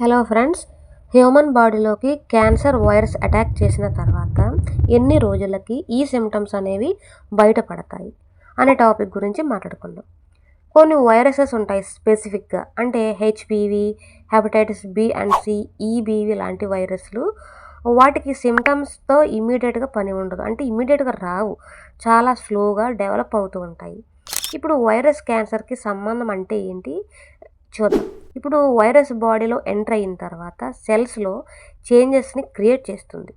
Hello friends, human బాడీలోకి cancer virus attack చేసిన తర్వాత ఎన్ని రోజులకి ఈ సిమ్టమ్స్ అనేవి బయటపడతాయి అనే టాపిక్ గురించి మాట్లాడుకుందాం. కొన్ని వైరసెస్ ఉంటాయి స్పెసిఫిక్గా, అంటే HPV, hepatitis B and C, EBV లాంటి వైరస్లు. వాటికి సిమ్టమ్స్తో ఇమీడియట్గా పని ఉండదు, అంటే ఇమీడియట్గా రావు, చాలా స్లోగా డెవలప్ అవుతూ ఉంటాయి. ఇప్పుడు వైరస్ క్యాన్సర్కి సంబంధం అంటే ఏంటి చూద్దాం. ఇప్పుడు వైరస్ బాడీలో ఎంటర్ అయిన తర్వాత సెల్స్లో చేంజెస్ని క్రియేట్ చేస్తుంది.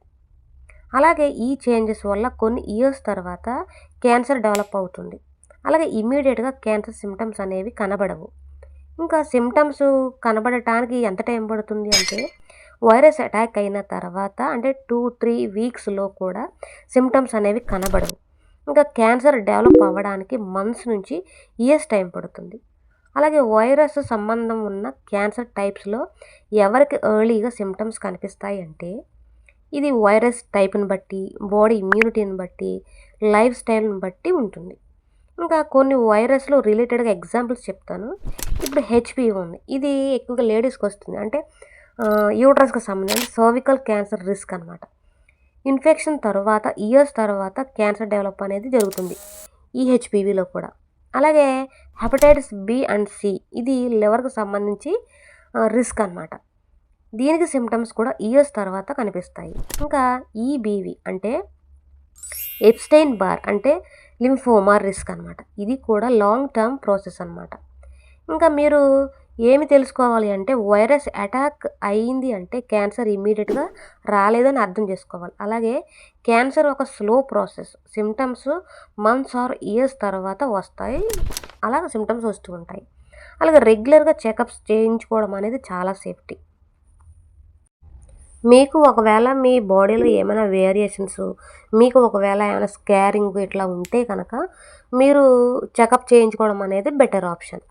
అలాగే ఈ చేంజెస్ వల్ల కొన్ని ఇయర్స్ తర్వాత క్యాన్సర్ డెవలప్ అవుతుంది. అలాగే ఇమీడియట్గా క్యాన్సర్ సిమ్టమ్స్ అనేవి కనబడవు. ఇంకా సిమ్టమ్స్ కనబడటానికి ఎంత టైం పడుతుంది అంటే, వైరస్ అటాక్ అయిన తర్వాత అంటే 2-3 వీక్స్లో కూడా సిమ్టమ్స్ అనేవి కనబడవు. ఇంకా క్యాన్సర్ డెవలప్ అవ్వడానికి మంత్స్ నుంచి ఇయర్స్ టైం పడుతుంది. అలాగే వైరస్ సంబంధం ఉన్న క్యాన్సర్ టైప్స్లో ఎవరికి ఎర్లీగా సిమ్టమ్స్ కనిపిస్తాయి అంటే, ఇది వైరస్ టైప్ని బట్టి, బాడీ ఇమ్యూనిటీని బట్టి, లైఫ్ స్టైల్ని బట్టి ఉంటుంది. ఇంకా కొన్ని వైరస్లు రిలేటెడ్గా ఎగ్జాంపుల్స్ చెప్తాను. ఇప్పుడు హెచ్పివి ఉంది, ఇది ఎక్కువగా లేడీస్కి వస్తుంది, అంటే యూట్రస్కి సంబంధించి సర్వికల్ క్యాన్సర్ రిస్క్ అనమాట. ఇన్ఫెక్షన్ తర్వాత ఇయర్స్ తర్వాత క్యాన్సర్ డెవలప్ అనేది జరుగుతుంది ఈ హెచ్పివిలో కూడా. అలాగే హెపటైటిస్ బి అండ్ సి, ఇది లివర్కి సంబంధించి రిస్క్ అనమాట. దీనికి సిమ్టమ్స్ కూడా ఇయర్స్ తర్వాత కనిపిస్తాయి. ఇంకా ఈబీవి అంటే ఎప్స్టైన్ బార్, అంటే లింఫోమా రిస్క్ అనమాట. ఇది కూడా లాంగ్ టర్మ్ ప్రాసెస్ అనమాట. ఇంకా మీరు ఏమి తెలుసుకోవాలి అంటే, వైరస్ అటాక్ అయింది అంటే క్యాన్సర్ ఇమ్మీడియట్గా రాలేదని అర్థం చేసుకోవాలి. అలాగే క్యాన్సర్ ఒక slow process, symptoms months or years తర్వాత వస్తాయి, అలాగే సిమ్టమ్స్ వస్తూ ఉంటాయి. అలాగే రెగ్యులర్గా చెకప్స్ చేయించుకోవడం అనేది చాలా సేఫ్టీ. మీకు ఒకవేళ మీ బాడీలో ఏమైనా వేరియేషన్స్, మీకు ఒకవేళ ఏమైనా స్కారింగ్ ఇట్లా ఉంటే కనుక మీరు చెకప్ చేయించుకోవడం అనేది బెటర్ ఆప్షన్.